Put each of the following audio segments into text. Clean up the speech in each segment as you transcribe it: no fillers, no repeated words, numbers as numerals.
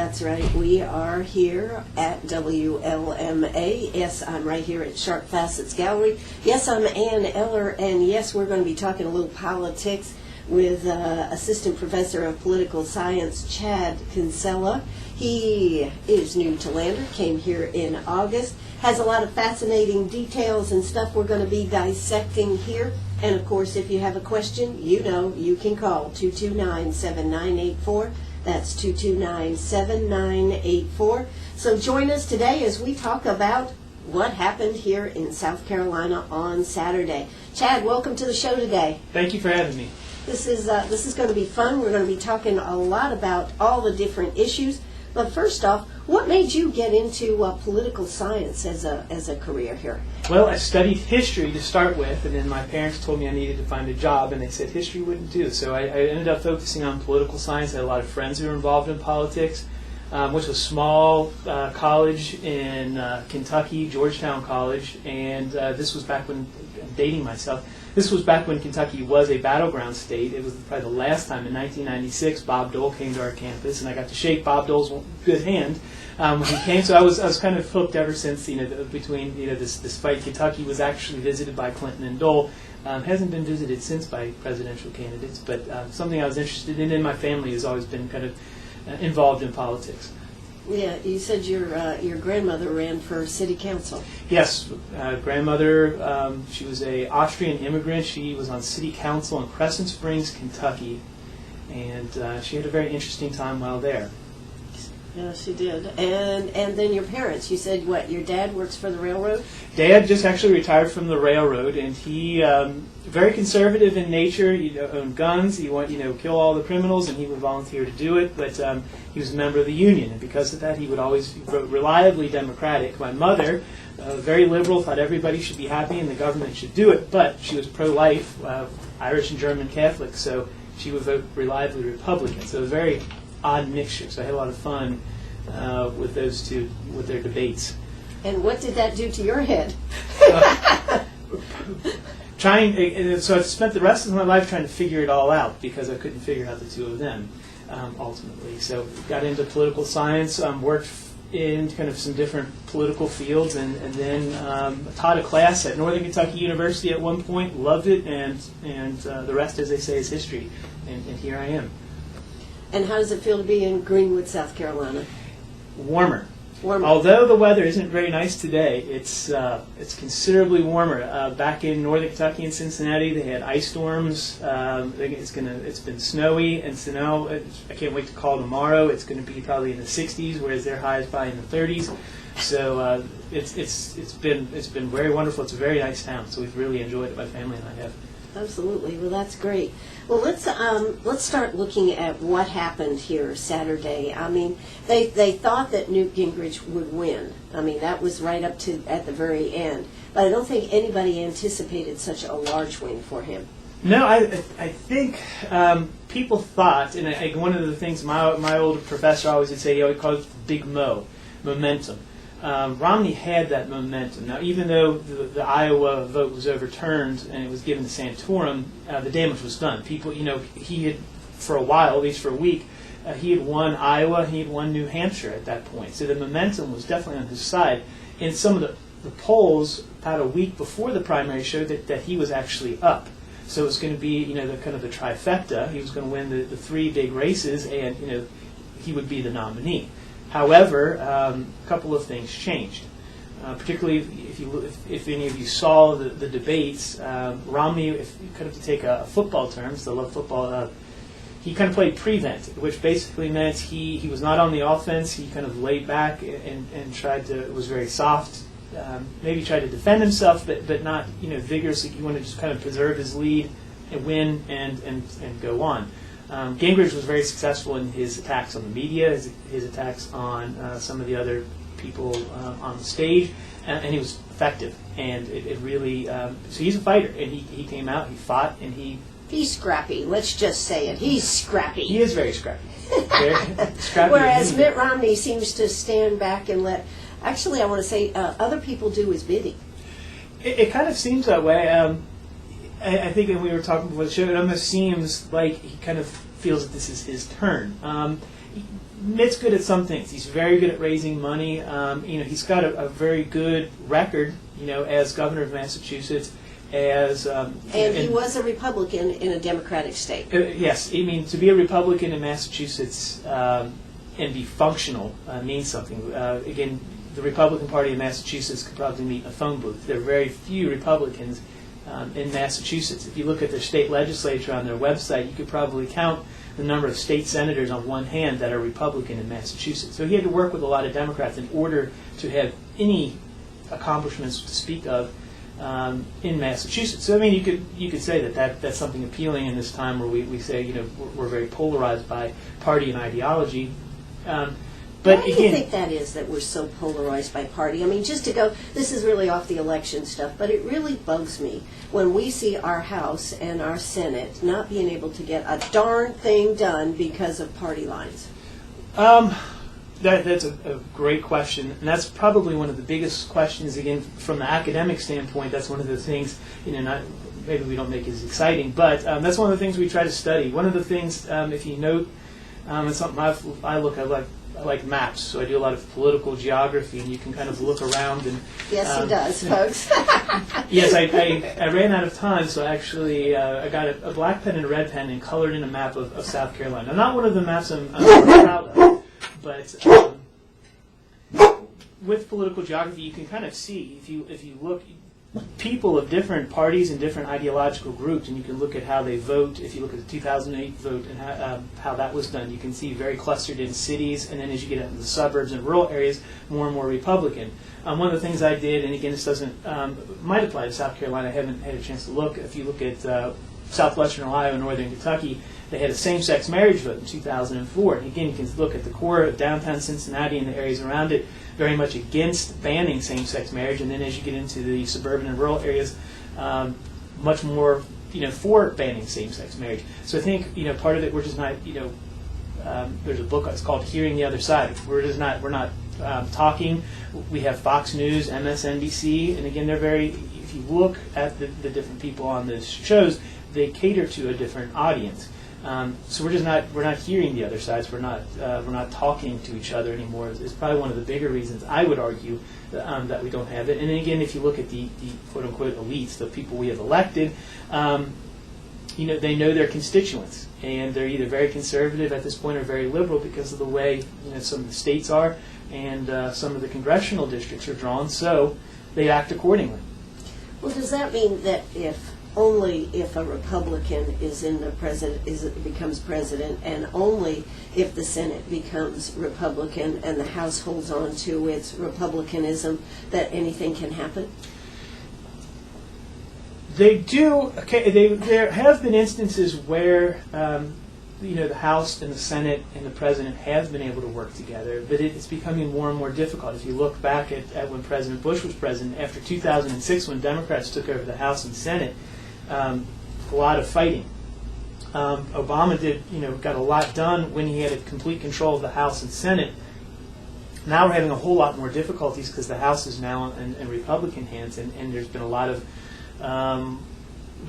That's right. We are here at WLMA. Yes, I'm right here at Sharp Facets Gallery. Yes, I'm Ann Eller, and yes, we're going to be talking a little politics with Assistant Professor of Political Science, Chad Kinsella. He is new to Lander, came here in August, has a lot of fascinating details and stuff we're going to be dissecting here. And of course, if you have a question, you know you can call 229-7984. That's 229-7984. So join us today as we talk about what happened here in South Carolina on Saturday. Chad, welcome to the show today. Thank you for having me. This is going to be fun. We're going to be talking a lot about all the different issues. But first off, what made you get into political science as a career here? Well, I studied history to start with, and then my parents told me I needed to find a job, and they said history wouldn't do. So I ended up focusing on political science. I had a lot of friends who were involved in politics. Went to a small college in Kentucky, Georgetown College, and this was back when, I'm dating myself, this was back when Kentucky was a battleground state. It was probably the last time in 1996 Bob Dole came to our campus, and I got to shake Bob Dole's good hand when he came. So I was kind of hooked ever since. Between this fight, Kentucky was actually visited by Clinton and Dole. Hasn't been visited since by presidential candidates, but something I was interested in. And my family has always been kind of involved in politics. Yeah, you said your grandmother ran for city council. Yes, grandmother, she was an Austrian immigrant. She was on city council in Crescent Springs, Kentucky, and she had a very interesting time while there. Yeah, she did. And then your parents, you said what, your dad works for the railroad? Dad just actually retired from the railroad, and he very conservative in nature. He owned guns. He wanted kill all the criminals, and he would volunteer to do it. But he was a member of the union, and because of that, he would always be reliably Democratic. My mother, very liberal, thought everybody should be happy and the government should do it. But she was pro-life, Irish and German Catholic, so she would vote reliably Republican. So it was a very odd mixture. So I had a lot of fun with those two, with their debates. And what did that do to your head? So I spent the rest of my life trying to figure it all out because I couldn't figure out the two of them ultimately. So got into political science, worked in kind of some different political fields, and then taught a class at Northern Kentucky University at one point. Loved it, and the rest, as they say, is history. And here I am. And how does it feel to be in Greenwood, South Carolina? Warmer. Although the weather isn't very nice today, it's considerably warmer. Back in Northern Kentucky and Cincinnati, they had ice storms. It's been snowy, and so now I can't wait to call tomorrow. It's going to be probably in the 60s, whereas their high is probably in the 30s. So it's been very wonderful. It's a very nice town, so we've really enjoyed it. My family and I have. Absolutely. Well, that's great. Well, let's start looking at what happened here Saturday. I mean, they thought that Newt Gingrich would win. I mean, that was right up to at the very end. But I don't think anybody anticipated such a large win for him. No, I think people thought, and one of the things my old professor always would say, he called it Big momentum. Romney had that momentum. Now, even though the Iowa vote was overturned and it was given to Santorum, the damage was done. People, he had, for a while, at least for a week, he had won Iowa, he had won New Hampshire at that point. So the momentum was definitely on his side. And some of the polls about a week before the primary showed that he was actually up. So it was going to be, the kind of the trifecta. He was going to win the three big races, and he would be the nominee. However, a couple of things changed. Particularly if any of you saw the debates, Romney, if you kind of to take a football term, so I love football, he kind of played prevent, which basically meant he was not on the offense. He kind of laid back and was very soft. Maybe tried to defend himself, but not vigorously. He wanted to just kind of preserve his lead and win and go on. Gingrich was very successful in his attacks on the media, his attacks on some of the other people on the stage, and he was effective. And it really, so he's a fighter, and he came out, he fought, and he's scrappy. Let's just say it. He's scrappy. He is very scrappy. Scrappy. Whereas Mitt Romney seems to stand back and let, actually I want to say, other people do his bidding. It kind of seems that way. I think when we were talking before the show, it almost seems like he kind of feels that this is his turn. Mitt's good at some things. He's very good at raising money. He's got a very good record, as governor of Massachusetts. And he was a Republican in a Democratic state. Yes, I mean, to be a Republican in Massachusetts and be functional means something. Again, the Republican Party in Massachusetts could probably meet in a phone booth. There are very few Republicans in Massachusetts. If you look at their state legislature on their website, you could probably count the number of state senators on one hand that are Republican in Massachusetts. So he had to work with a lot of Democrats in order to have any accomplishments to speak of in Massachusetts. So I mean, you could say that's something appealing in this time where we say we're very polarized by party and ideology. But why do you think that is, that we're so polarized by party? I mean, just to go, this is really off the election stuff, but it really bugs me when we see our House and our Senate not being able to get a darn thing done because of party lines. That's a great question, and that's probably one of the biggest questions. Again, from the academic standpoint, that's one of the things. Maybe we don't make it as exciting, but that's one of the things we try to study. One of the things, if you note, it's something I like maps, so I do a lot of political geography, and you can kind of look around and. Yes, he does, folks. Yes, I ran out of time, so actually I got a black pen and a red pen and colored in a map of South Carolina. Now, not one of the maps I'm proud of, but with political geography, you can kind of see if you look. People of different parties and different ideological groups, and you can look at how they vote. If you look at the 2008 vote and how that was done, you can see very clustered in cities, and then as you get into the suburbs and rural areas, more and more Republican. One of the things I did, and again, this might apply to South Carolina. I haven't had a chance to look. If you look at southwestern Ohio and northern Kentucky, they had a same-sex marriage vote in 2004. And again, you can look at the core of downtown Cincinnati and the areas around it, very much against banning same-sex marriage, and then as you get into the suburban and rural areas, much more, for banning same-sex marriage. So I think, part of it, we're just not, there's a book that's called Hearing the Other Side. We're not talking. We have Fox News, MSNBC, and again, if you look at the different people on those shows, they cater to a different audience. So we're not hearing the other sides. We're not talking to each other anymore. It's probably one of the bigger reasons I would argue that we don't have it. And then again, if you look at the quote unquote elites, the people we have elected, they know their constituents, and they're either very conservative at this point or very liberal because of the way some of the states are and some of the congressional districts are drawn. So they act accordingly. Well, does that mean that only if a Republican becomes president, and only if the Senate becomes Republican and the House holds on to its Republicanism, that anything can happen? They do. Okay, there have been instances where the House and the Senate and the President have been able to work together, but it's becoming more and more difficult. If you look back at when President Bush was president, after 2006, when Democrats took over the House and Senate, a lot of fighting. Obama got a lot done when he had complete control of the House and Senate. Now we're having a whole lot more difficulties because the House is now in Republican hands, and there's been a lot of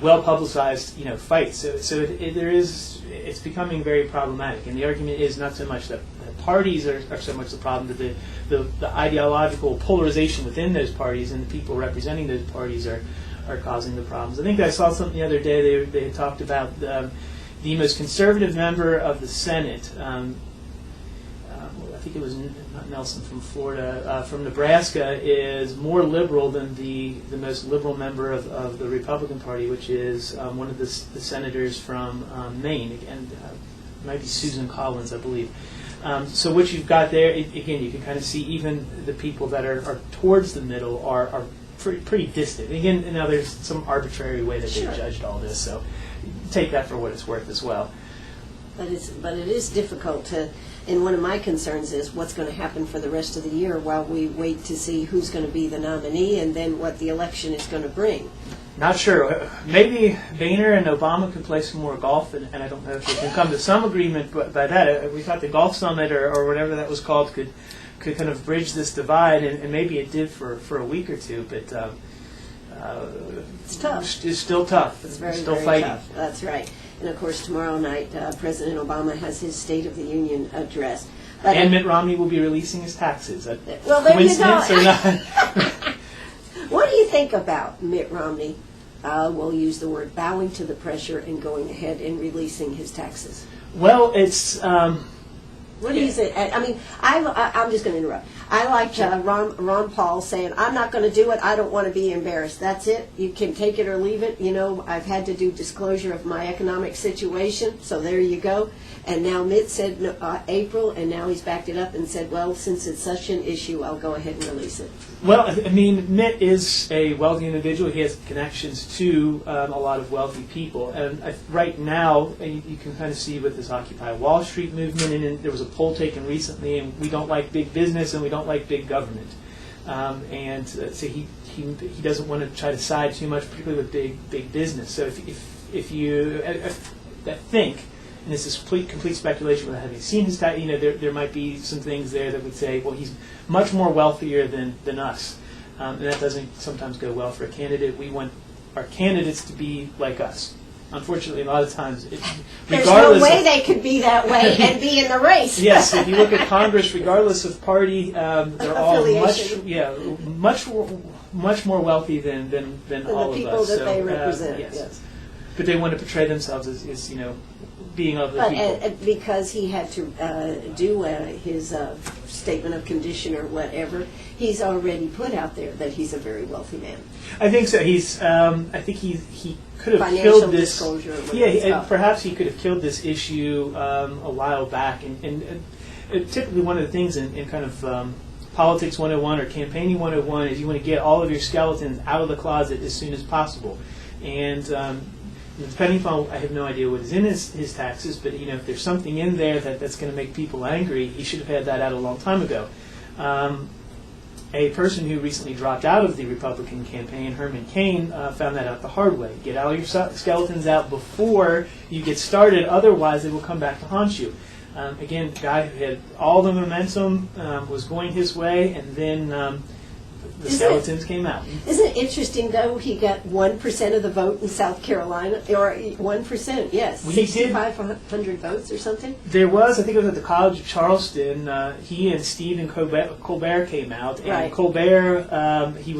well-publicized fights. So it's becoming very problematic. And the argument is not so much that parties are so much the problem, that the ideological polarization within those parties and the people representing those parties are causing the problems. I think I saw something the other day. They had talked about the most conservative member of the Senate. I think it was not Nelson from Florida, from Nebraska, is more liberal than the most liberal member of the Republican Party, which is one of the senators from Maine. Again, it might be Susan Collins, I believe. So what you've got there, again, you can kind of see even the people that are towards the middle are pretty distant. Again, now there's some arbitrary way that they've judged all this, so take that for what it's worth as well. But it is difficult to, and one of my concerns is what's going to happen for the rest of the year while we wait to see who's going to be the nominee and then what the election is going to bring. Not sure. Maybe Boehner and Obama could play some more golf, and I don't know if they can come to some agreement by that. We thought the golf summit or whatever that was called could kind of bridge this divide, and maybe it did for a week or two, but it's tough. It's still tough. It's very, still very fighting. tough. That's right. And of course, tomorrow night, President Obama has his State of the Union address. But And Mitt Romney will be releasing his taxes. Well, there you go. Coincidence or not? What do you think about Mitt Romney? We'll use the word bowing to the pressure and going ahead and releasing his taxes. Well, it's... What do you say? I mean, I'm just going to interrupt. I like Ron Paul saying, I'm not going to do it. I don't want to be embarrassed. That's it. You can take it or leave it. You know, I've had to do disclosure of my economic situation, so there you go. And now Mitt said April, and now he's backed it up and said, well, since it's such an issue, I'll go ahead and release it. Well, I mean, Mitt is a wealthy individual. He has connections to a lot of wealthy people. And right now, you can kind of see with this Occupy Wall Street movement, and there was a poll taken recently, and we don't like big business and we don't like big government. So he doesn't want to try to side too much, particularly with big business. So if you think, and this is complete speculation without having seen his tax, there might be some things there that would say, well, he's much more wealthier than us. And that doesn't sometimes go well for a candidate. We want our candidates to be like us. Unfortunately, a lot of times, there's no way they could be that way and be in the race. Yes, if you look at Congress, regardless of party, they're all much more wealthy than all the of people us. that they represent. Yes. But they want to portray themselves as being of the people. But because he had to do his statement of condition or whatever, he's already put out there that he's a very wealthy man. I think so. I think he could have Financial killed this. disclosure. And perhaps he could have killed this issue a while back. And typically, one of the things in kind of politics 101 or campaigning 101 is you want to get all of your skeletons out of the closet as soon as possible. And depending upon, I have no idea what is in his taxes, but if there's something in there that's going to make people angry, he should have had that out a long time ago. A person who recently dropped out of the Republican campaign, Herman Cain, found that out the hard way. Get all your skeletons out before you get started, otherwise they will come back to haunt you. Again, the guy who had all the momentum was going his way, and then the skeletons came out. Isn't it interesting, though, he got 1% of the vote in South Carolina, or 1%, yes, 6,500 votes or something? There was, I think it was at the College of Charleston, he and Stephen Colbert came out, and right. Colbert, he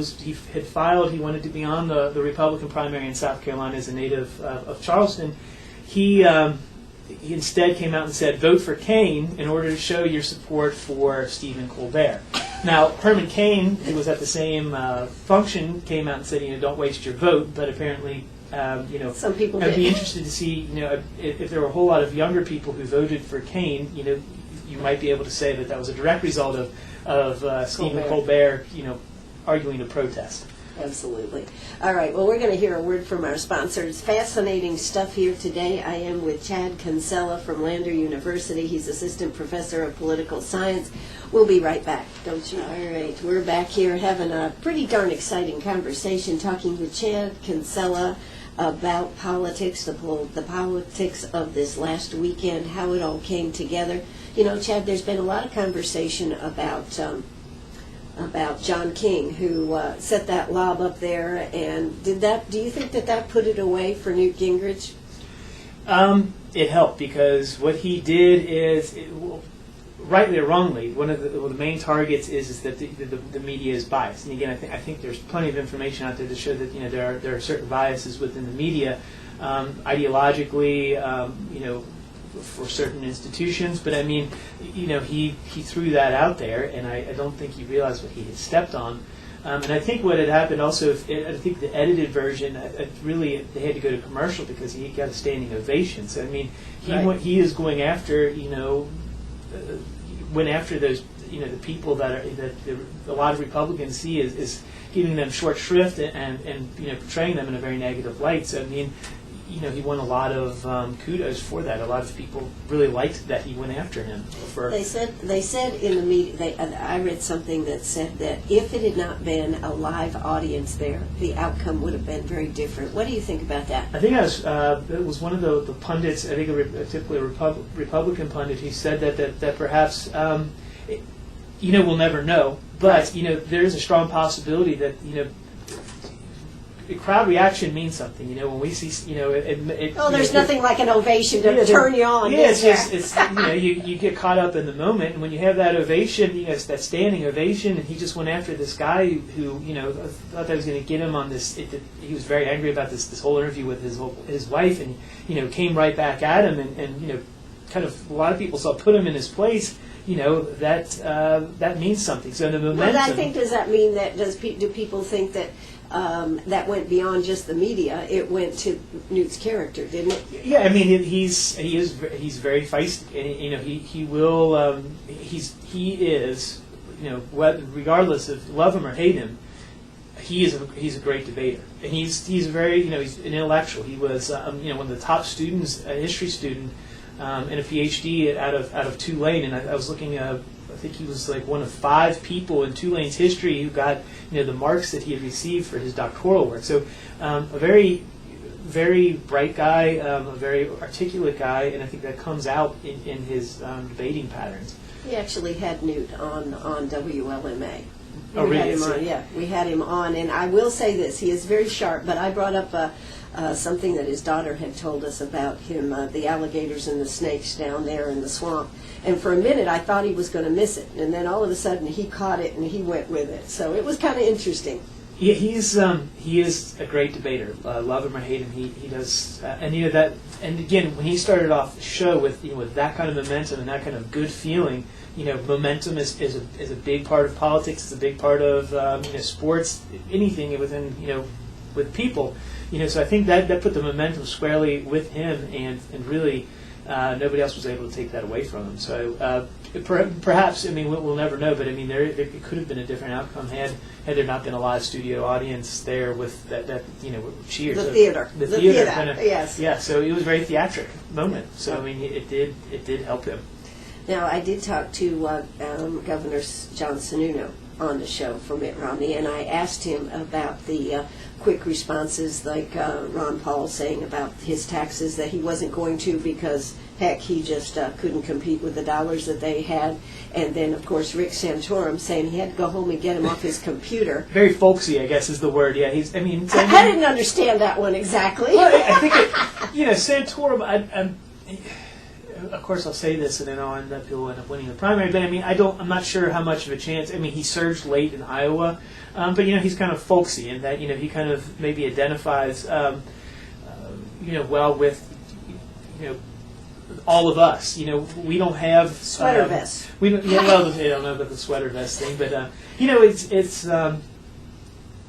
had filed, he wanted to be on the Republican primary in South Carolina as a native of Charleston. He instead came out and said, vote for Cain in order to show your support for Stephen Colbert. Now, Herman Cain, who was at the same function, came out and said, don't waste your vote, but apparently, some people I'd be interested to see, if there were a whole lot of younger people who voted for Cain, you might be able to say that was a direct result of Stephen Colbert, arguing to protest. Absolutely. All right, well, we're going to hear a word from our sponsors. Fascinating stuff here today. I am with Chad Kinsella from Lander University. He's Assistant Professor of Political Science. We'll be right back, don't you? All right, we're back here having a pretty darn exciting conversation, talking with Chad Kinsella about politics, the politics of this last weekend, how it all came together. Chad, there's been a lot of conversation about John King, who set that lob up there, and do you think that put it away for Newt Gingrich? It helped, because what he did is, rightly or wrongly, one of the main targets is that the media is biased. And again, I think there's plenty of information out there to show that there are certain biases within the media, ideologically, for certain institutions. But I mean, he threw that out there, and I don't think he realized what he had stepped on. And I think what had happened also, I think the edited version, really they had to go to commercial because he got a standing ovation. So I mean, he is going after, went after those, the people that a lot of Republicans see is giving them short shrift and portraying them in a very negative light. So I mean, he won a lot of kudos for that. A lot of people really liked that he went after him. They said in the media. I read something that said that if it had not been a live audience there, the outcome would have been very different. What do you think about that? I think it was one of the pundits. I think typically a Republican pundit who said that perhaps we'll never know, but there is a strong possibility that crowd reaction means something. When we see, There's nothing like an ovation to turn you on. Yeah, it's you get caught up in the moment, and when you have that ovation, it's that standing ovation, and he just went after this guy who thought that was going to get him on this. He was very angry about this whole interview with his wife, and came right back at him, and kind of a lot of people saw put him in his place. That means something. So the momentum. Well, I think, does that mean that do people think that that went beyond just the media? It went to Newt's character, didn't it? Yeah, I mean he's very feisty, and he is regardless of love him or hate him, he's a great debater, and he's very he's an intellectual. He was one of the top students, a history student. And a PhD out of Tulane, and I was looking. I think he was like one of 5 people in Tulane's history who got the marks that he had received for his doctoral work. So a very, very bright guy, a very articulate guy, and I think that comes out in his debating patterns. We actually had Newt on WLMA. Oh, really? Had him on, yeah, we had him on, and I will say this: he is very sharp. But I brought up something that his daughter had told us about him, the alligators and the snakes down there in the swamp. And for a minute, I thought he was going to miss it, and then all of a sudden, he caught it and he went with it. So it was kind of interesting. Yeah, he is a great debater. Love him or hate him, he does. And that. And again, when he started off the show with with that kind of momentum and that kind of good feeling, momentum is a big part of politics. It's a big part of sports, anything within with people. So I think that put the momentum squarely with him, and really nobody else was able to take that away from him. So perhaps, we'll never know, but there could have been a different outcome had there not been a live studio audience there with that cheers. The theater. The theater kind of, yes. Yeah, so it was a very theatric moment. So it did help him. Now, I did talk to Governor John Sununu on the show for Mitt Romney, and I asked him about the quick responses, like Ron Paul saying about his taxes, that he wasn't going to because, heck, he just couldn't compete with the dollars that they had. And then, of course, Rick Santorum saying he had to go home and get him off his computer. Very folksy, I guess, is the word. Yeah, I didn't understand that one exactly. Well, I think Santorum. Of course, I'll say this, and then he'll end up winning the primary. But I'm not sure how much of a chance. He surged late in Iowa, but he's kind of folksy in that he kind of maybe identifies, well with all of us. We don't have sweater vests. We don't. Yeah, well, I don't know about the sweater vest thing, but it's.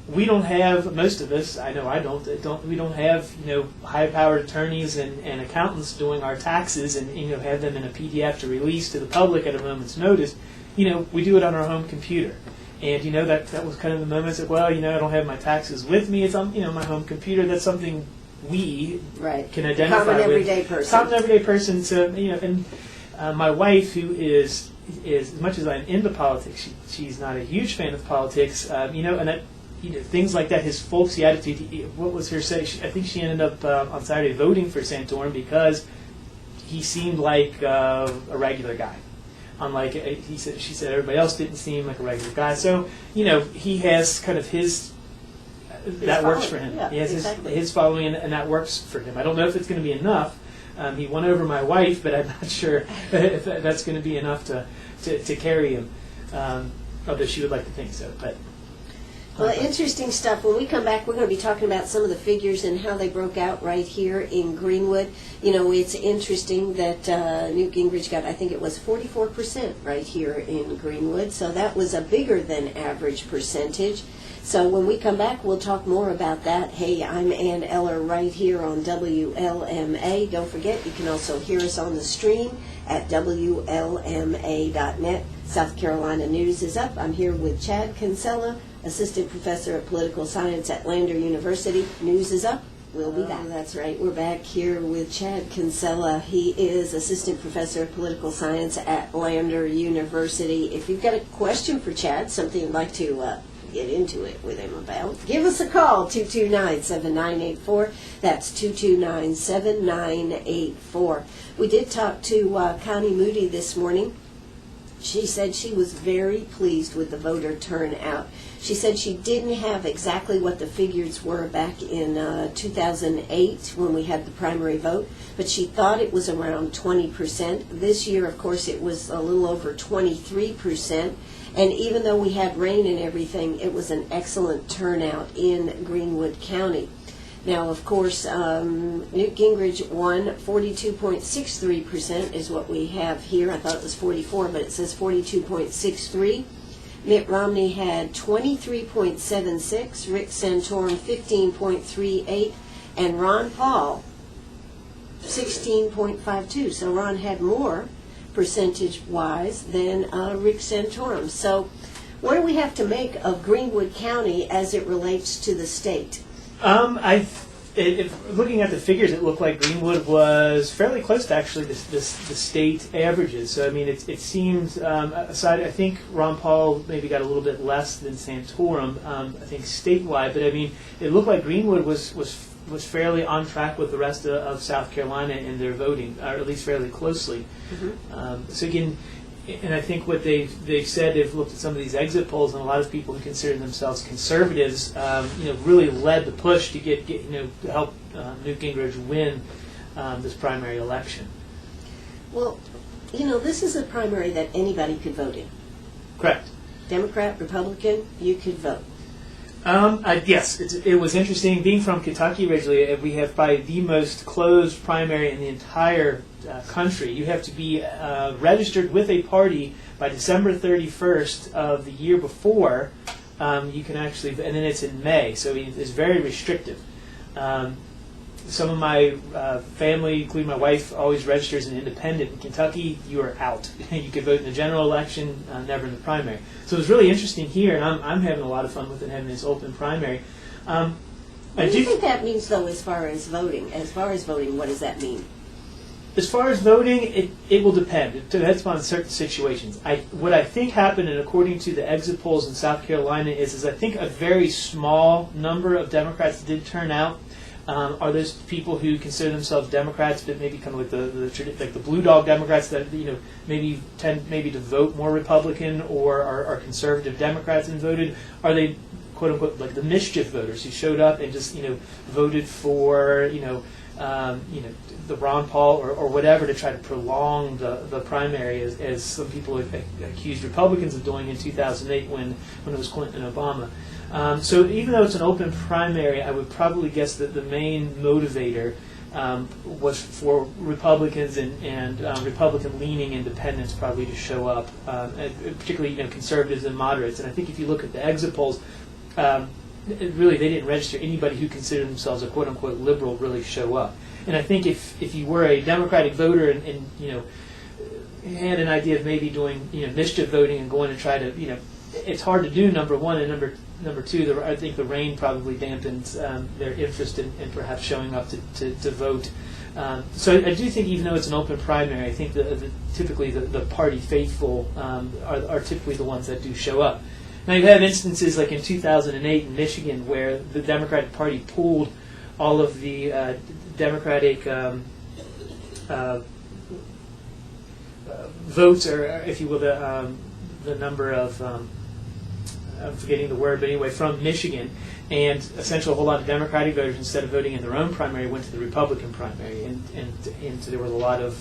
We don't have, most of us, I know I don't, we don't have, high-powered attorneys and accountants doing our taxes and, have them in a PDF to release to the public at a moment's notice. We do it on our home computer. And, that was kind of the moment that, I don't have my taxes with me. It's on, my home computer. That's something we can identify with. Common everyday person. Common everyday person. So, and my wife, who is, as much as I'm into politics, she's not a huge fan of politics, and that, things like that, his folksy attitude. What was her say? I think she ended up on Saturday voting for Santorum because he seemed like a regular guy. Unlike she said everybody else didn't seem like a regular guy. So he has kind of his that works for him. Yeah, he has exactly. his following, and that works for him. I don't know if it's going to be enough. He won over my wife, but I'm not sure if that's going to be enough to carry him. Although she would like to think so, but. Well, interesting stuff. When we come back, we're going to be talking about some of the figures and how they broke out right here in Greenwood. It's interesting that Newt Gingrich got, I think it was 44% right here in Greenwood. So that was a bigger than average percentage. So when we come back, we'll talk more about that. Hey, I'm Ann Eller right here on WLMA. Don't forget, you can also hear us on the stream at WLMA.net. South Carolina News is up. I'm here with Chad Kinsella, Assistant Professor of Political Science at Lander University. News is up. We'll be back. That's right. We're back here with Chad Kinsella. He is Assistant Professor of Political Science at Lander University. If you've got a question for Chad, something you'd like to get into it with him about, give us a call, 229-7984. That's 229-7984. We did talk to Connie Moody this morning. She said she was very pleased with the voter turnout. She said she didn't have exactly what the figures were back in 2008 when we had the primary vote, but she thought it was around 20%. This year, of course, it was a little over 23%. And even though we had rain and everything, it was an excellent turnout in Greenwood County. Now, of course, Newt Gingrich won. 42.63% is what we have here. I thought it was 44, but it says 42.63. Mitt Romney had 23.76, Rick Santorum 15.38, and Ron Paul 16.52. So Ron had more percentage-wise than Rick Santorum. So what do we have to make of Greenwood County as it relates to the state? Looking at the figures, it looked like Greenwood was fairly close to actually the state averages. So I mean, it seems aside. I think Ron Paul maybe got a little bit less than Santorum. I think statewide, but I mean, it looked like Greenwood was fairly on track with the rest of South Carolina in their voting, or at least fairly closely. Mm-hmm. So again. And I think what they've said, they've looked at some of these exit polls, and a lot of people who consider themselves conservatives, really led the push to get to help Newt Gingrich win this primary election. Well, this is a primary that anybody could vote in. Correct. Democrat, Republican, you could vote. Yes, it was interesting. Being from Kentucky originally, we have probably the most closed primary in the entire country. You have to be registered with a party by December 31st of the year before. You can actually, and then it's in May, so it's very restrictive. Some of my family, including my wife, always registers an independent. In Kentucky, you are out. You could vote in the general election, never in the primary. So it was really interesting here, and I'm having a lot of fun with it, having this open primary. What do you think that means, though, as far as voting? As far as voting, what does that mean? As far as voting, it will depend. It depends on certain situations. What I think happened, and according to the exit polls in South Carolina, is I think a very small number of Democrats did turn out. Are those people who consider themselves Democrats, but maybe kind of like the blue dog Democrats that maybe tend maybe to vote more Republican, or are conservative Democrats and voted? Are they quote unquote like the mischief voters who showed up and just voted for the Ron Paul or whatever to try to prolong the primary, as some people accused Republicans of doing in 2008 when it was Clinton and Obama. So even though it's an open primary, I would probably guess that the main motivator was for Republicans and Republican-leaning independents probably to show up, particularly conservatives and moderates. And I think if you look at the exit polls, really they didn't register anybody who considered themselves a quote-unquote liberal really show up. And I think if you were a Democratic voter and had an idea of maybe doing mischief voting and going to try to it's hard to do, number one, and number two, I think the rain probably dampened their interest in perhaps showing up to vote. So I do think, even though it's an open primary, I think typically the party faithful are typically the ones that do show up. Now you have instances like in 2008 in Michigan where the Democratic Party pulled all of the Democratic votes, or if you will, the number of I'm forgetting the word, but anyway, from Michigan, and essentially a whole lot of Democratic voters, instead of voting in their own primary, went to the Republican primary, and so there was a lot of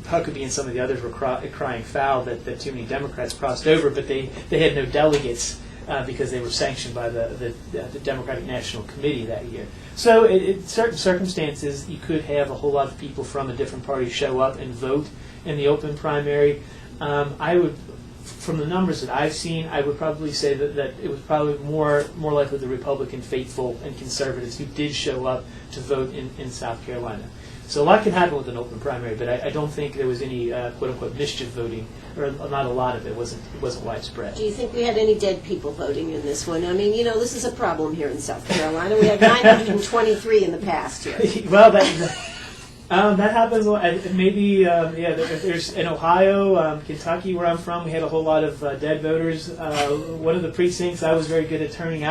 Huckabee and some of the others were crying foul that too many Democrats crossed over, but they had no delegates because they were sanctioned by the Democratic National Committee that year. So in certain circumstances, you could have a whole lot of people from a different party show up and vote in the open primary. I would, from the numbers that I've seen, I would probably say that it was probably more likely the Republican faithful and conservatives who did show up to vote in South Carolina. So a lot can happen with an open primary, but I don't think there was any quote-unquote mischief voting, or not a lot of it. It wasn't widespread. Do you think we had any dead people voting in this one? I mean, this is a problem here in South Carolina. We had 923 in the past here. Well, that happens. Maybe, there's in Ohio, Kentucky, where I'm from, we had a whole lot of dead voters. One of the precincts I was very good at turning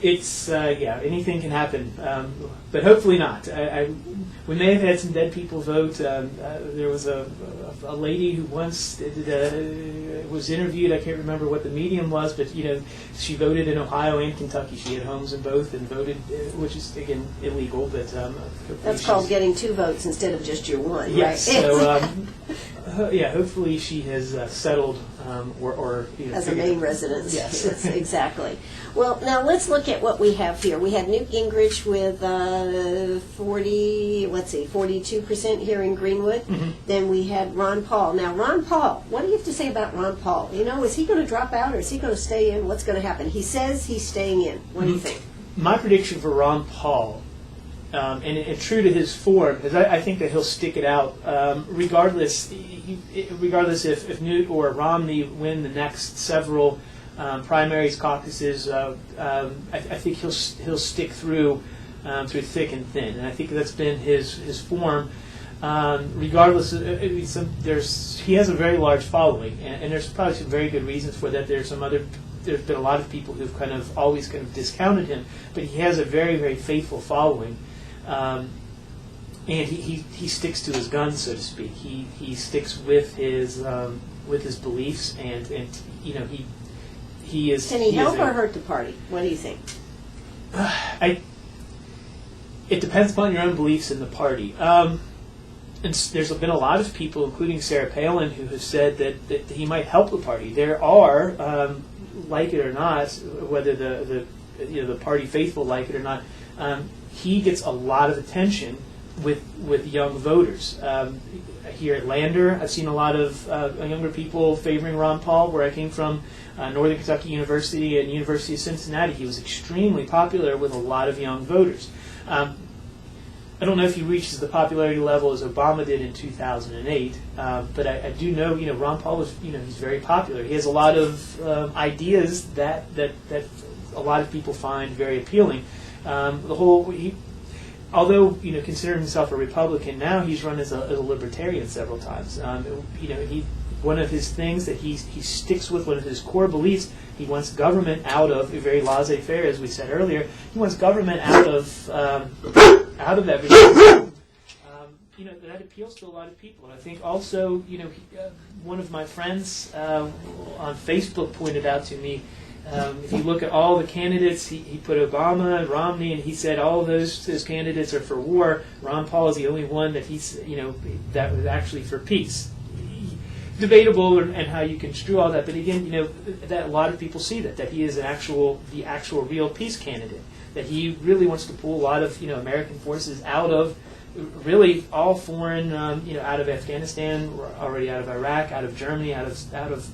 It's anything can happen, but hopefully not. We may have had some dead people vote. There was a lady who once was interviewed. I can't remember what the medium was, but she voted in Ohio and Kentucky. She had homes in both and voted, which is again illegal. But that's called getting 2 votes instead of just your 1. Yes. Right? So hopefully she has settled or as a Maine resident. Yes. Exactly. Well, now let's look at what we have here. We had Newt Gingrich with 42% here in Greenwood. Mm-hmm. Then we had Ron Paul. Now, Ron Paul, what do you have to say about Ron Paul? Is he going to drop out or is he going to stay in? What's going to happen? He says he's staying in. What do you think? My prediction for Ron Paul, and true to his form, is I think that he'll stick it out regardless if Newt or Romney win the next several primaries, caucuses. I think he'll stick through thick and thin, and I think that's been his form. Regardless, he has a very large following, and there's probably some very good reasons for that. There's been a lot of people who've always discounted him, but he has a very, very faithful following, and he sticks to his guns, so to speak. He sticks with his beliefs, and he is. Can he help or hurt the party? What do you think? It depends upon your own beliefs in the party. And there's been a lot of people, including Sarah Palin, who have said that he might help the party. There are, like it or not, whether the party faithful like it or not, he gets a lot of attention with young voters. Here at Lander, I've seen a lot of younger people favoring Ron Paul. Where I came from, Northern Kentucky University and University of Cincinnati, he was extremely popular with a lot of young voters. I don't know if he reaches the popularity level as Obama did in 2008, but I do know, Ron Paul was, he's very popular. He has a lot of ideas that a lot of people find very appealing. Although considering himself a Republican, now he's run as a libertarian several times. One of his things that he sticks with, one of his core beliefs, he wants government out of, very laissez-faire, as we said earlier. He wants government out of everything. That appeals to a lot of people. And I think also, one of my friends on Facebook pointed out to me, if you look at all the candidates, he put Obama and Romney, and he said all of those candidates are for war. Ron Paul is the only one that that was actually for peace. Debatable and how you construe all that, but again, that a lot of people see that he is the actual real peace candidate. That he really wants to pull a lot of American forces out of really all foreign, out of Afghanistan, already out of Iraq, out of Germany, out of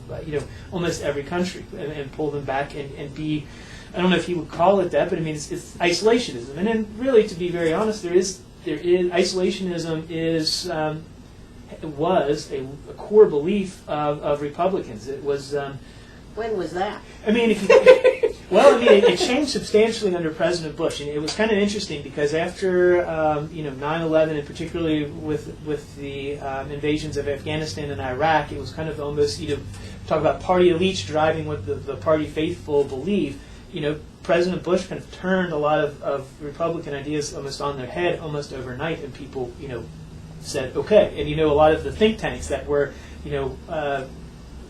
almost every country, and pull them back and be. I don't know if he would call it that, but I mean it's isolationism. And then really, to be very honest, there is isolationism was a core belief of Republicans. It was. When was that? I mean, it changed substantially under President Bush, and it was kind of interesting because after 9/11, and particularly with the invasions of Afghanistan and Iraq, it was kind of almost talk about party elites driving what the party faithful believe. President Bush kind of turned a lot of Republican ideas almost on their head almost overnight, and people said okay, and a lot of the think tanks that were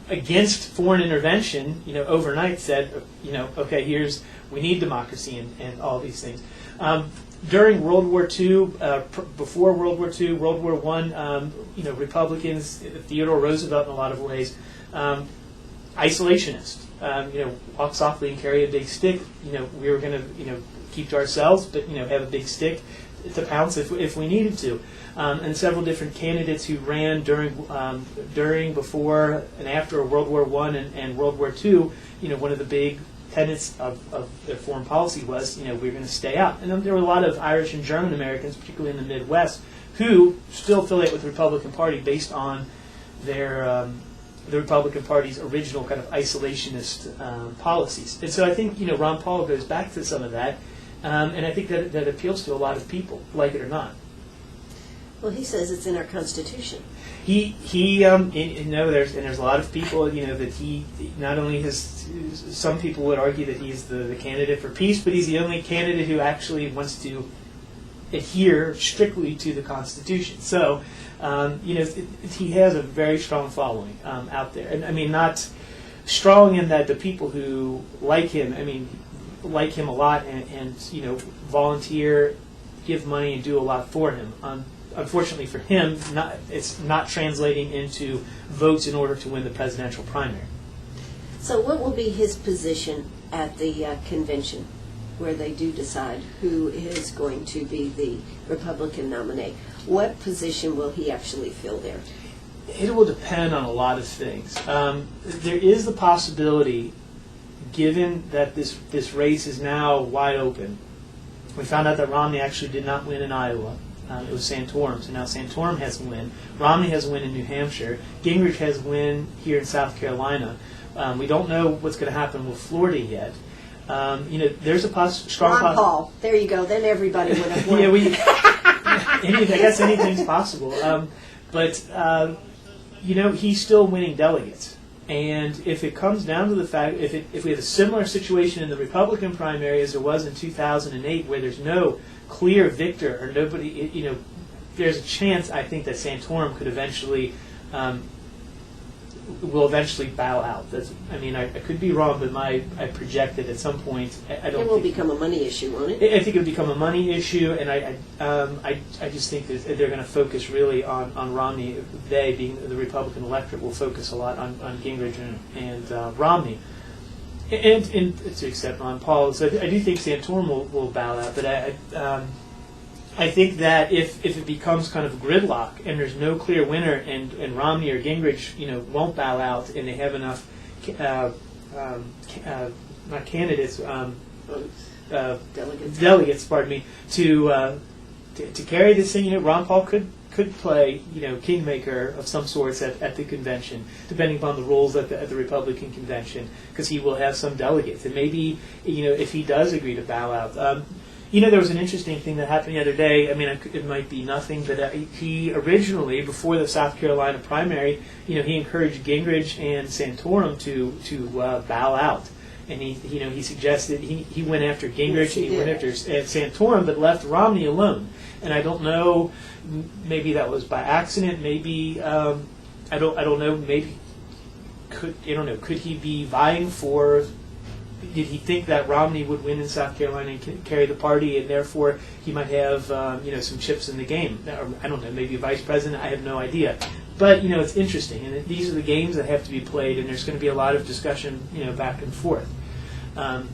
against foreign intervention, overnight said, okay, we need democracy and all these things. During World War II, before World War II, World War I, Republicans, Theodore Roosevelt in a lot of ways, isolationist. Walk softly and carry a big stick. We were going to, keep to ourselves, but have a big stick to pounce if we needed to. And several different candidates who ran during, before, and after World War I and World War II. One of the big tenets of their foreign policy was, we're going to stay out. And then there were a lot of Irish and German Americans, particularly in the Midwest, who still affiliate with the Republican Party based on their the Republican Party's original kind of isolationist policies. And so I think Ron Paul goes back to some of that, and I think that appeals to a lot of people, like it or not. Well, he says it's in our Constitution. There's a lot of people, that he not only has, some people would argue that he's the candidate for peace, but he's the only candidate who actually wants to adhere strictly to the Constitution. So, he has a very strong following out there, and I mean not strong in that the people who like him, like him a lot, and volunteer, give money, and do a lot for him. Unfortunately for him, it's not translating into votes in order to win the presidential primary. So what will be his position at the convention where they do decide who is going to be the Republican nominee? What position will he actually fill there? It will depend on a lot of things. There is the possibility, given that this race is now wide open. We found out that Romney actually did not win in Iowa. It was Santorum, so now Santorum has a win. Romney has a win in New Hampshire. Gingrich has a win here in South Carolina. We don't know what's going to happen with Florida yet. There's a strong Ron Paul. There you go. Then everybody would have won. I guess anything's possible. But he's still winning delegates. And if it comes down to the fact, if we have a similar situation in the Republican primary as there was in 2008, where there's no clear victor or nobody, there's a chance, I think, that Santorum could eventually will eventually bow out. I could be wrong, but I project that at some point, I don't. It will become a money issue, won't it? I think it will become a money issue, and I just think that they're going to focus really on Romney. They, being the Republican electorate, will focus a lot on Gingrich and Romney, and to accept Ron Paul. So I do think Santorum will bow out, but I think that if it becomes kind of gridlock and there's no clear winner, and Romney or Gingrich won't bow out, and they have enough not candidates delegates, pardon me, to carry this thing, Ron Paul could play kingmaker of some sorts at the convention, depending upon the rules at the Republican convention, because he will have some delegates, and maybe if he does agree to bow out. There was an interesting thing that happened the other day. It might be nothing, but he originally, before the South Carolina primary, he encouraged Gingrich and Santorum to bow out, and he suggested he went after Gingrich, and he went after Santorum, but left Romney alone. And I don't know, maybe that was by accident. Maybe I don't know. Maybe could he be vying for? Did he think that Romney would win in South Carolina and carry the party, and therefore he might have some chips in the game? I don't know, maybe a vice president. I have no idea. But it's interesting, and these are the games that have to be played, and there's going to be a lot of discussion back and forth. And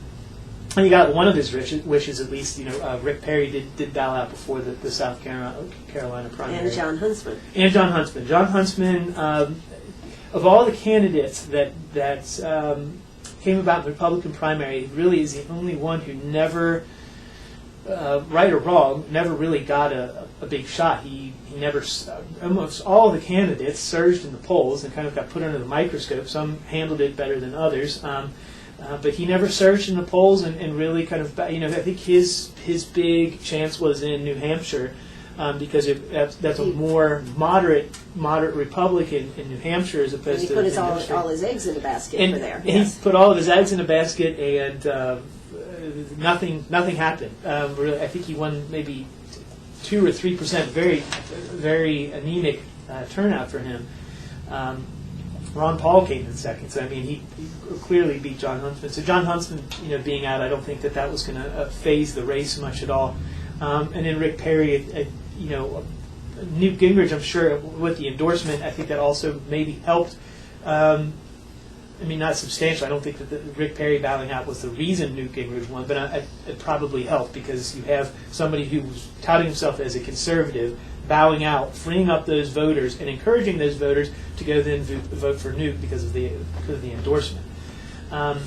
he got one of his wishes, at least. Rick Perry did bow out before the South Carolina primary. And John Huntsman. John Huntsman, of all the candidates that came about in the Republican primary, really is the only one who never, right or wrong, never really got a big shot. He never, almost all the candidates surged in the polls and kind of got put under the microscope. Some handled it better than others, but he never surged in the polls and really kind of, I think his big chance was in New Hampshire, because that's a more moderate Republican in New Hampshire as opposed to. And he put all his eggs in a basket and for there. He put all of his eggs in a basket, and nothing happened. Really, I think he won maybe 2 or 3%. Very, very anemic turnout for him. Ron Paul came in second, so he clearly beat John Huntsman. So John Huntsman, being out, I don't think that was going to phase the race much at all. And then Rick Perry, Newt Gingrich, I'm sure with the endorsement, I think that also maybe helped. Not substantial. I don't think that Rick Perry bowing out was the reason Newt Gingrich won, but it probably helped, because you have somebody who was touting himself as a conservative bowing out, freeing up those voters, and encouraging those voters to go then vote for Newt because of the endorsement. What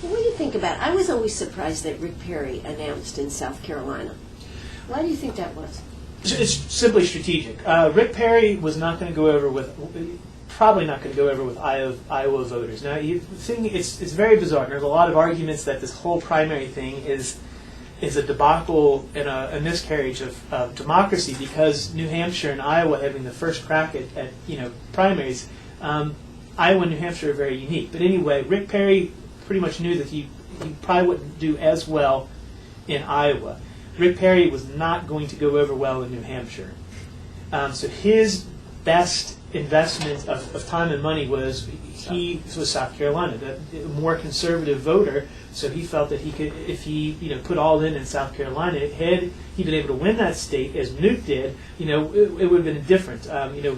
do you think about it? I was always surprised that Rick Perry announced in South Carolina. Why do you think that was? It's simply strategic. Rick Perry was not going to go over probably not going to go over with Iowa voters. Now, it's very bizarre. There's a lot of arguments that this whole primary thing is is a debacle and a miscarriage of democracy, because New Hampshire and Iowa having the first crack at primaries, Iowa and New Hampshire are very unique. But anyway, Rick Perry pretty much knew that he probably wouldn't do as well in Iowa. Rick Perry was not going to go over well in New Hampshire. So his best investment of time and money was South Carolina, the more conservative voter. So he felt that he could, if he put all in South Carolina, had he been able to win that state as Newt did, it would have been different.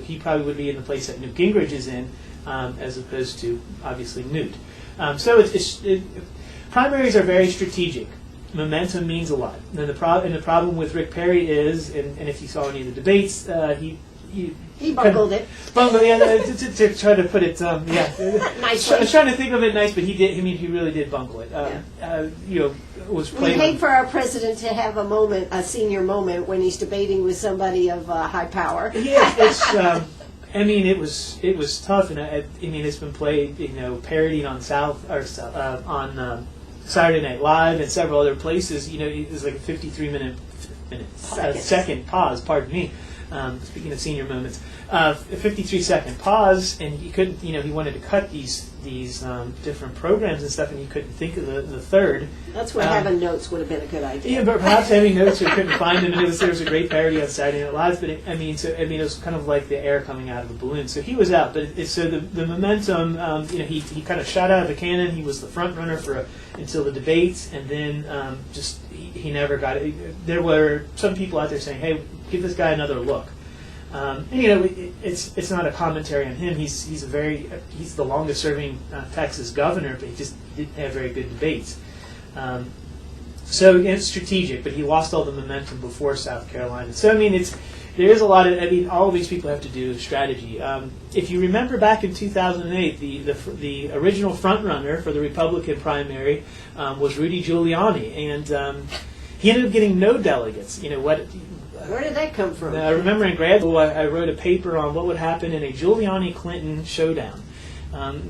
He probably would be in the place that Newt Gingrich is in, as opposed to obviously Newt. So primaries are very strategic. Momentum means a lot. And the problem with Rick Perry is, and if you saw any of the debates, he bungled it. Bungled, yeah. To try to put it, Nicely. I was trying to think of it nice, but he did. I mean, he really did bungle it. Was We playing. hate for our president to have a senior moment when he's debating with somebody of high power. Yeah, it was tough, and I mean, it's been played, parodied on Saturday Night Live and several other places. It was like a 53 second pause. Pardon me. Speaking of senior moments, a 53-second pause, and he couldn't. He wanted to cut these different programs and stuff, and he couldn't think of the third. That's where having notes would have been a good idea. Yeah, but perhaps having notes, we couldn't find them, and there was a great parody on Saturday Night Live. But it was kind of like the air coming out of a balloon. So he was out, but the momentum. He kind of shot out of a cannon. He was the front runner until the debates, and then he never got it. There were some people out there saying, "Hey, give this guy another look." It's not a commentary on him. He's the longest serving Texas governor, but he just didn't have very good debates. So again, it's strategic, but he lost all the momentum before South Carolina. So there is a lot of all of these people have to do strategy. If you remember back in 2008, the original front runner for the Republican primary was Rudy Giuliani, and he ended up getting no delegates. Where did that come from? I remember in grad school I wrote a paper on what would happen in a Giuliani-Clinton showdown.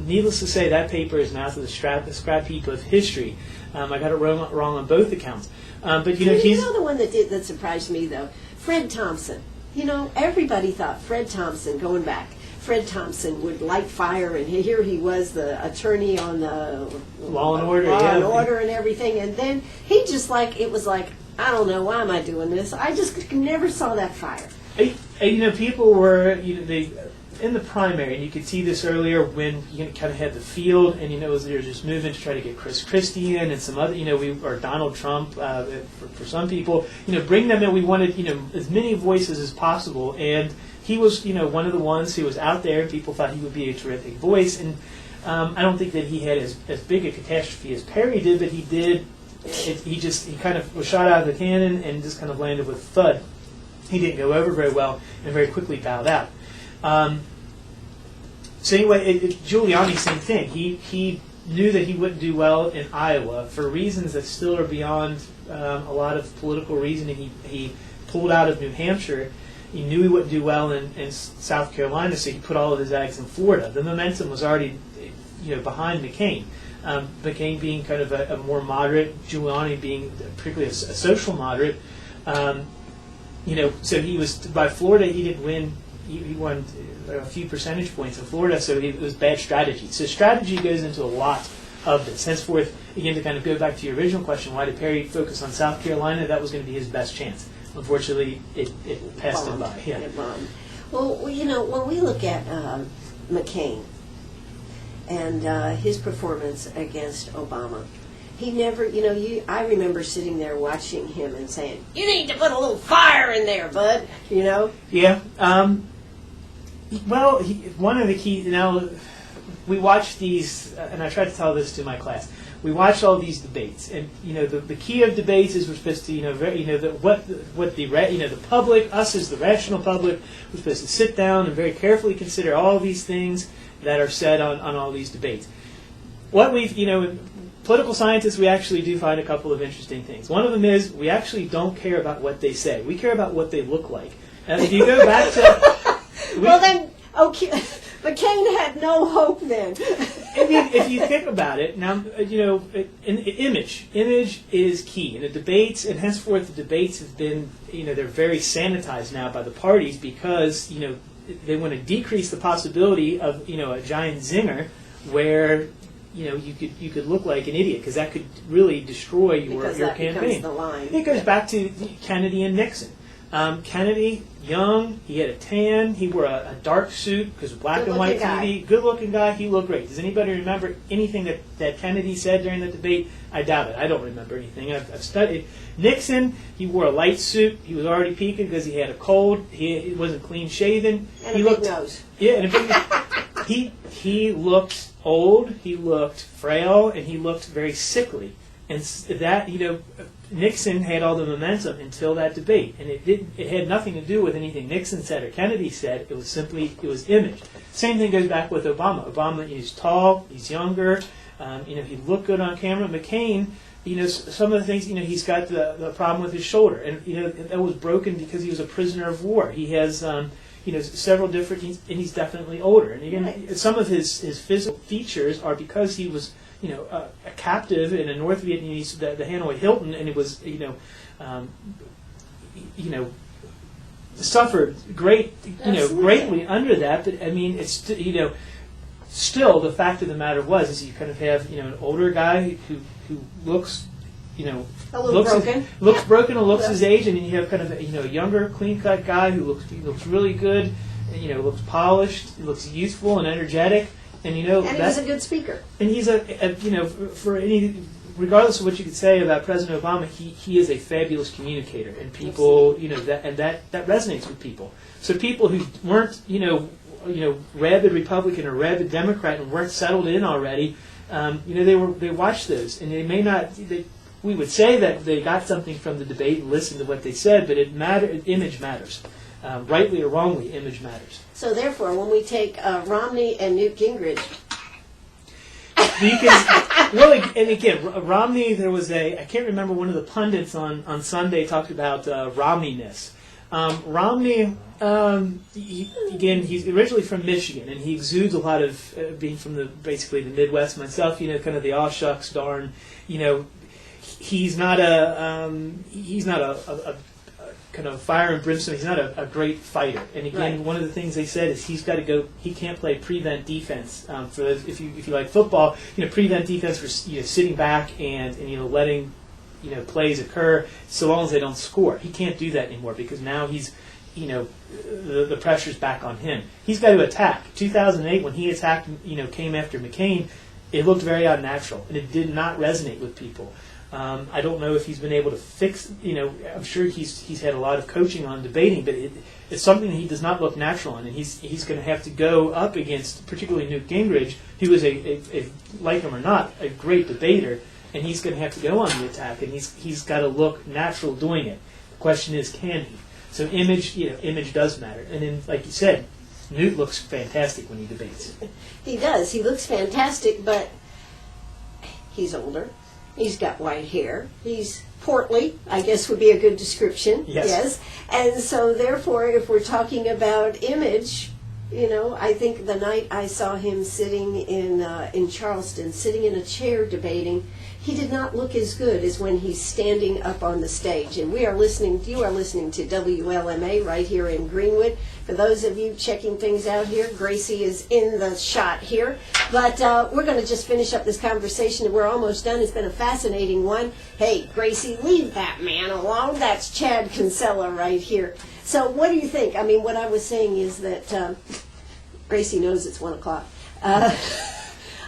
Needless to say, that paper is now to the scrap heap of history. I got it wrong on both accounts. But he's the one that surprised me though. Fred Thompson. Everybody thought Fred Thompson, going back, Fred Thompson would light fire, and here he was, the attorney on the Law and Order, and Order and everything, and then he just it was like, I don't know, why am I doing this? I just never saw that fire. People were, they in the primary, and you could see this earlier when you kind of had the field, and they were just moving to try to get Chris Christie in and some other, or Donald Trump for some people, bring them in. We wanted, as many voices as possible, and he was, one of the ones who was out there, and people thought he would be a terrific voice, and I don't think that he had as big a catastrophe as Perry did, but he did. He kind of was shot out of the cannon and just kind of landed with a thud. He didn't go over very well and very quickly bowed out. So anyway, Giuliani, same thing. He knew that he wouldn't do well in Iowa for reasons that still are beyond a lot of political reasoning. He pulled out of New Hampshire. He knew he wouldn't do well in South Carolina, so he put all of his eggs in Florida. The momentum was already behind McCain. McCain being kind of a more moderate, Giuliani being particularly a social moderate. So he was, by Florida, he didn't win. He won a few percentage points in Florida, so it was bad strategy. So strategy goes into a lot of this. Henceforth, again, to kind of go back to your original question, why did Perry focus on South Carolina? That was going to be his best chance. Unfortunately, it passed him by. Yeah. It bombed. Well, when we look at McCain and his performance against Obama, he never, I remember sitting there watching him and saying, "You need to put a little fire in there, bud." Yeah. Well, one of the key, we watch these, and I try to tell this to my class. We watch all these debates, and the key of debates is we're supposed to the public, us as the rational public, we're supposed to sit down and very carefully consider all these things that are said on all these debates. What we've political scientists, we actually do find a couple of interesting things. One of them is we actually don't care about what they say. We care about what they look like. If you go back to well then, okay. McCain had no hope then. I mean, if you think about it, now, image is key. And the debates, and henceforth the debates have been, they're very sanitized now by the parties because, they want to decrease the possibility of, a giant zinger where, you could look like an idiot because that could really destroy your campaign. Becomes the line. It goes back to Kennedy and Nixon. Kennedy, young, he had a tan, he wore a dark suit because of black and white TV. Good-looking guy, he looked great. Does anybody remember anything that Kennedy said during the debate? I doubt it. I don't remember anything. I've studied. Nixon, he wore a light suit. He was already peaking because he had a cold. He wasn't clean-shaven. And he a looked, big nose. Yeah, and a big nose. He looked old, he looked frail, and he looked very sickly. And that, Nixon had all the momentum until that debate, and it had nothing to do with anything Nixon said or Kennedy said. It was image. Same thing goes back with Obama. Obama, he's tall, he's younger, he looked good on camera. McCain, some of the things, he's got the problem with his shoulder, and that was broken because he was a prisoner of war. He has several different, and he's definitely older. And again, right. Some of his physical features are because he was a captive in a North Vietnamese, the Hanoi Hilton, and it was, suffered greatly under that. But I mean, it's still the fact of the matter is you kind of have an older guy who looks a little broken, broken and looks his age, and then you have kind of a younger, clean-cut guy who looks really good, and, looks polished, looks youthful and energetic. And and he's a good speaker. And he's regardless of what you could say about President Obama, he is a fabulous communicator, and people, that resonates with people. So people who weren't, rabid Republican or rabid Democrat and weren't settled in already, they watched those, and they may not. We would say that they got something from the debate and listened to what they said, but image matters. Rightly or wrongly, image matters. So therefore, when we take Romney and Newt Gingrich, and again, Romney, there was I can't remember, one of the pundits on Sunday talked about Romney-ness. Romney, he's originally from Michigan, and he exudes a lot of being from basically the Midwest myself. Kind of the aw shucks darn. He's not a kind of fire and brimstone. He's not a great fighter. And again, right. One of the things they said is he's got to go. He can't play prevent defense. For those, if you like football, prevent defense for sitting back and letting plays occur so long as they don't score. He can't do that anymore because now he's the pressure's back on him. He's got to attack. 2008 when he attacked, came after McCain, it looked very unnatural and it did not resonate with people. I don't know if he's been able to fix, I'm sure he's had a lot of coaching on debating, but it's something that he does not look natural on, and he's going to have to go up against, particularly Newt Gingrich, who is a like him or not, a great debater, and he's going to have to go on the attack, and he's got to look natural doing it. The question is, can he? So image does matter. And then, like you said, Newt looks fantastic when he debates. He does. He looks fantastic, but he's older. He's got white hair. He's portly, I guess would be a good description. Yes. And so therefore, if we're talking about image, I think the night I saw him sitting in Charleston, sitting in a chair debating, he did not look as good as when he's standing up on the stage. And you are listening to WLMA right here in Greenwood. For those of you checking things out here, Gracie is in the shot here. But we're going to just finish up this conversation, and we're almost done. It's been a fascinating one. Hey, Gracie, leave that man alone. That's Chad Kinsella right here. So what do you think? I mean, what I was saying is that Gracie knows it's 1 o'clock.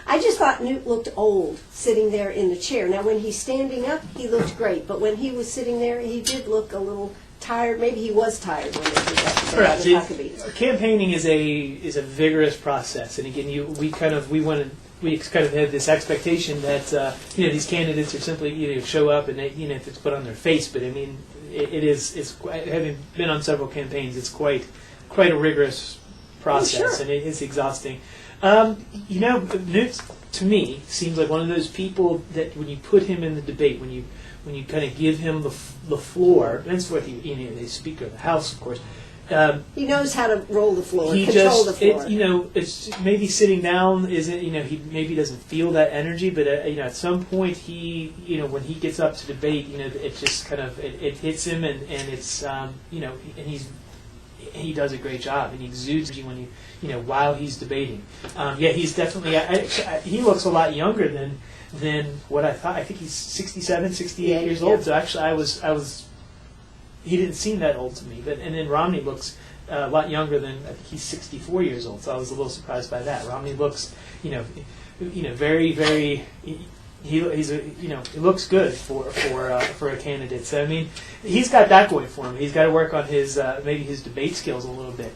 I just thought Newt looked old sitting there in the chair. Now, when he's standing up, he looked great. But when he was sitting there, he did look a little tired. Maybe he was tired when they did that. Correct. Campaigning is a vigorous process, and again, we kind of have this expectation that these candidates are simply show up and they, if it's put on their face. But I mean, it's having been on several campaigns, it's quite a rigorous process, sure. And it is exhausting. Newt, to me, seems like one of those people that when you put him in the debate, when you kind of give him the floor, that's what the Speaker of the House, of course, He knows how to roll the floor, he control just, the floor. it's maybe sitting down isn't, he maybe doesn't feel that energy, but at some point when he gets up to debate, it just kind of it hits him, and it's and he does a great job, and he exudes energy when while he's debating. He's definitely he looks a lot younger than what I thought. I think he's 67, 68 years old. So actually, I was. He didn't seem that old to me, and then Romney looks a lot younger than, I think he's 64 years old. So I was a little surprised by that. Romney looks, very, very. He looks good for a candidate. So I mean, he's got that going for him. He's got to work on his maybe his debate skills a little bit.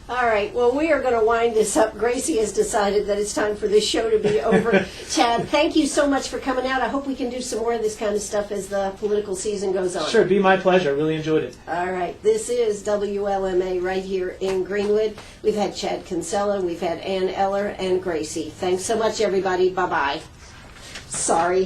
All right, well, we are going to wind this up. Gracie has decided that it's time for this show to be over. Chad, thank you so much for coming out. I hope we can do some more of this kind of stuff as the political season goes on. Sure, be my pleasure. I really enjoyed it. All right, this is WLMA right here in Greenwood. We've had Chad Kinsella, we've had Ann Eller, and Gracie. Thanks so much, everybody. Bye-bye. Sorry.